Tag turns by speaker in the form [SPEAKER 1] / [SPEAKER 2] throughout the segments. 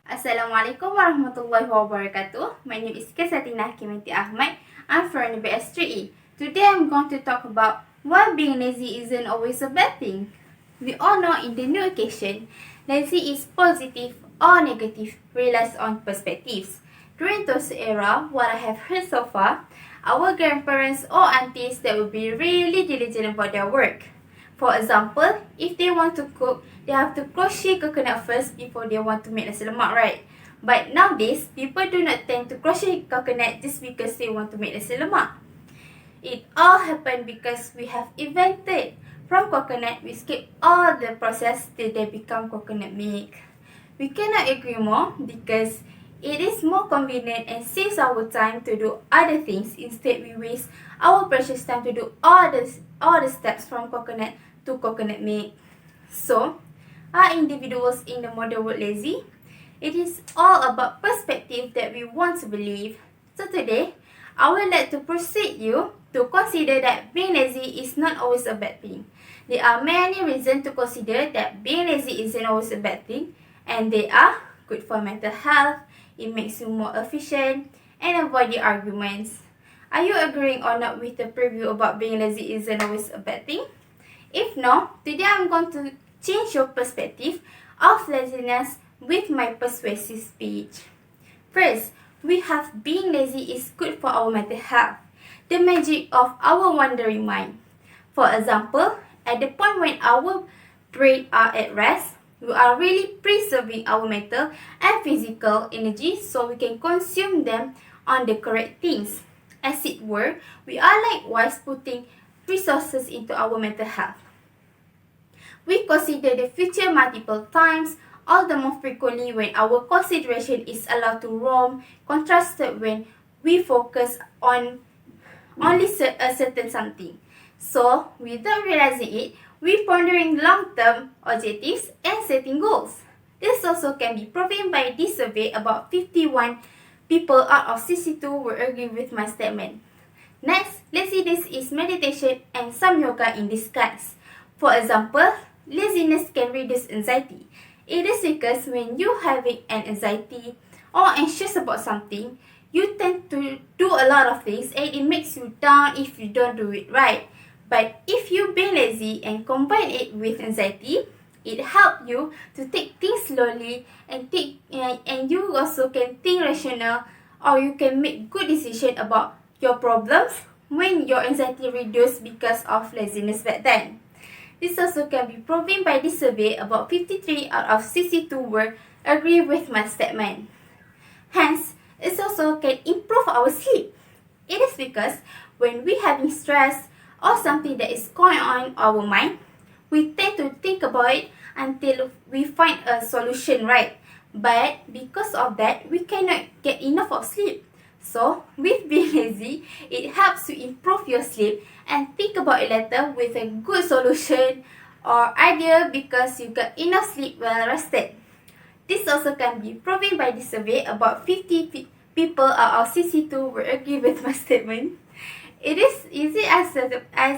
[SPEAKER 1] Assalamualaikum warahmatullahi wabarakatuh. My name is Kiyasatina Hakim Binti Ahmad. I'm from the BS3E. Today I'm going to talk about why being lazy isn't always a bad thing. We all know in the new occasion, lazy is positive or negative relies on perspectives. During those era, what I have heard so far, our grandparents or aunties that will be really diligent about their work. For example, if they want to cook, they have to crochet coconut first before they want to make nasi lemak, right? But nowadays, people do not tend to crochet coconut just because they want to make nasi lemak. It all happened because we have invented. From coconut, we skip all the process till they become coconut milk. We cannot agree more because it is more convenient and saves our time to do other things. Instead, we waste our precious time to do all the steps from coconut to coconut milk. So, are individuals in the modern world lazy? It is all about perspective that we want to believe. So today, I would like to persuade you to consider that being lazy is not always a bad thing. There are many reasons to consider that being lazy isn't always a bad thing, and they are good for mental health, it makes you more efficient, and avoid the arguments. Are you agreeing or not with the preview about being lazy isn't always a bad thing? If no, today I'm going to change your perspective of laziness with my persuasive speech. First, we have being lazy is good for our mental health, the magic of our wandering mind. For example, at the point when our brain are at rest, we are really preserving our mental and physical energy so we can consume them on the correct things. As it were, we are likewise putting resources into our mental health. We consider the future multiple times, all the more frequently when our consideration is allowed to roam, contrasted when we focus on only a certain something. So, without realizing it, we pondering long-term objectives and setting goals. This also can be proven by this survey. About 51 people out of 62 will agree with my statement. Next, laziness is meditation and some yoga in disguise. For example, laziness can reduce anxiety. It is because when you having an anxiety or anxious about something, you tend to do a lot of things and it makes you down if you don't do it right. But if you being lazy and combine it with anxiety, it helps you to take things slowly and you also can think rational, or you can make good decision about your problems when your anxiety reduced because of laziness back then. This also can be proven by this survey. About 53 out of 62 will agree with my statement. Hence, it also can improve our sleep. It is because when we having stress or something that is going on in our mind, we tend to think about it until we find a solution, right? But because of that, we cannot get enough of sleep. So, with being lazy, it helps you improve your sleep and think about it later with a good solution or idea because you got enough sleep well rested. This also can be proven by this survey. About 50 people out of 62 will agree with my statement. Is it I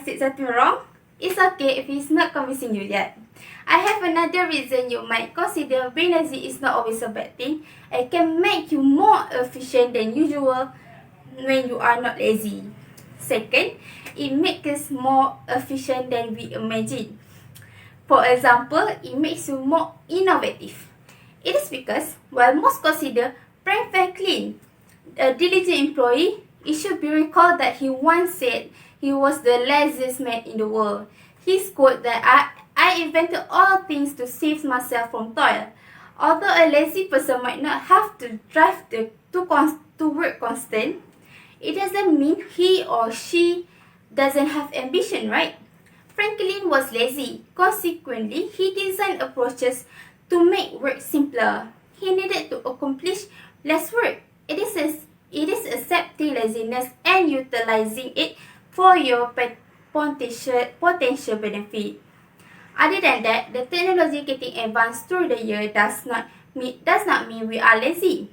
[SPEAKER 1] said something wrong? It's okay if it's not convincing you yet. I have another reason you might consider being lazy is not always a bad thing. It can make you more efficient than usual when you are not lazy. Second, it makes us more efficient than we imagine. For example, it makes you more innovative. It is because while most consider Frank Franklin a diligent employee, it should be recalled that he once said he was the laziest man in the world. His quote that I invented all things to save myself from toil. Although a lazy person might not have to drive to work constant, it doesn't mean he or she doesn't have ambition, right? Franklin was lazy. Consequently, he designed approaches to make work simpler. He needed to accomplish less work. It is accepting laziness and utilizing it for your potential benefit. Other than that, the technology getting advanced through the year does not mean we are lazy.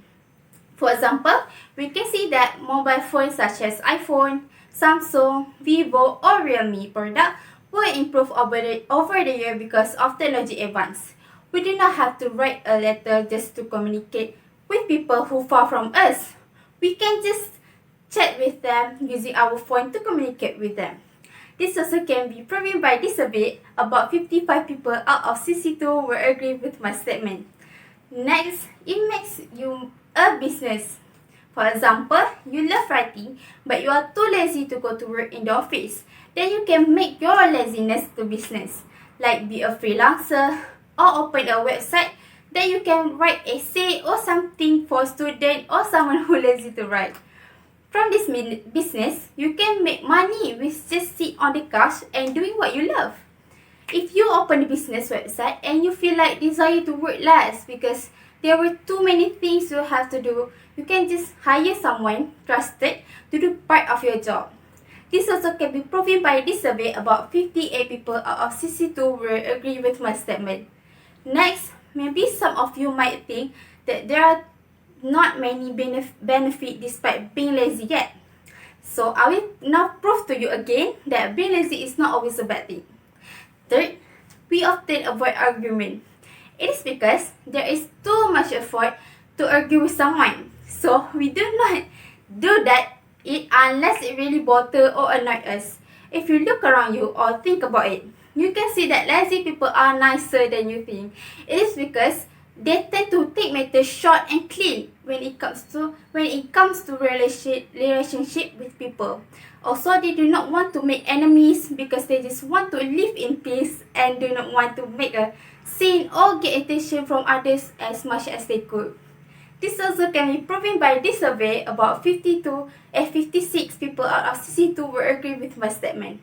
[SPEAKER 1] For example, we can see that mobile phones such as iPhone, Samsung, Vivo, or Realme product will improve over the year because of technology advance. We do not have to write a letter just to communicate with people who far from us. We can just chat with them using our phone to communicate with them. This also can be proven by this survey. About 55 people out of 62 will agree with my statement. Next, it makes you a business. For example, you love writing, but you are too lazy to go to work in the office. Then you can make your laziness to business, like be a freelancer or open a website that you can write essay or something for student or someone who lazy to write. From this business, you can make money with just sit on the couch and doing what you love. If you open a business website and you feel like desire to work less because there were too many things you have to do, you can just hire someone trusted to do part of your job. This also can be proven by this survey. About 58 people out of 62 will agree with my statement. Next, maybe some of you might think that there are not many benefits despite being lazy yet. So I will now prove to you again that being lazy is not always a bad thing. Third, we often avoid argument. It is because there is too much effort to argue with someone. So we do not do that unless it really bothers or annoys us. If you look around you or think about it, you can see that lazy people are nicer than you think. It is because they tend to take matters short and clean when it comes to relationship with people. Also, they do not want to make enemies because they just want to live in peace and do not want to make a scene or get attention from others as much as they could. This also can be proven by this survey. About 56 people out of 62 will agree with my statement.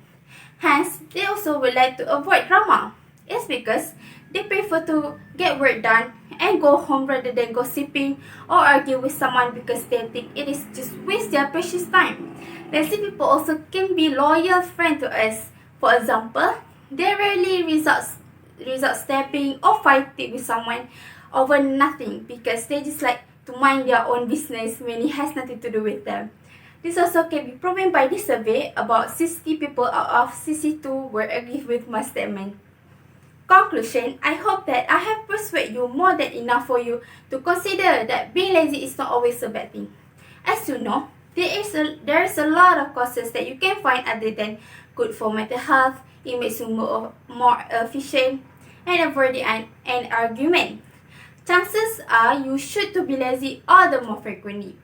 [SPEAKER 1] Hence, they also would like to avoid drama. It's because they prefer to get work done and go home rather than gossiping or argue with someone because they think it is just waste their precious time. Lazy people also can be loyal friends to us. For example, they rarely resort stabbing or fighting with someone over nothing because they just like to mind their own business when it has nothing to do with them. This also can be proven by this survey. About 60 people out of 62 will agree with my statement. Conclusion, I hope that I have persuaded you more than enough for you to consider that being lazy is not always a bad thing. As you know, there is a lot of causes that you can find other than good for mental health. It makes you more efficient and avoid an argument. Chances are you should to be lazy all the more frequently.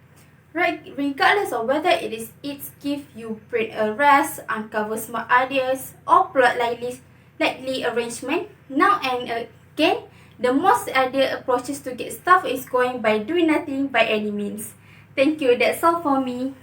[SPEAKER 1] Regardless of whether it gives you brain a rest, uncover smart ideas, or plot likely arrangement. Now and again, the most ideal approaches to get stuff is going by doing nothing by any means. Thank you, that's all for me.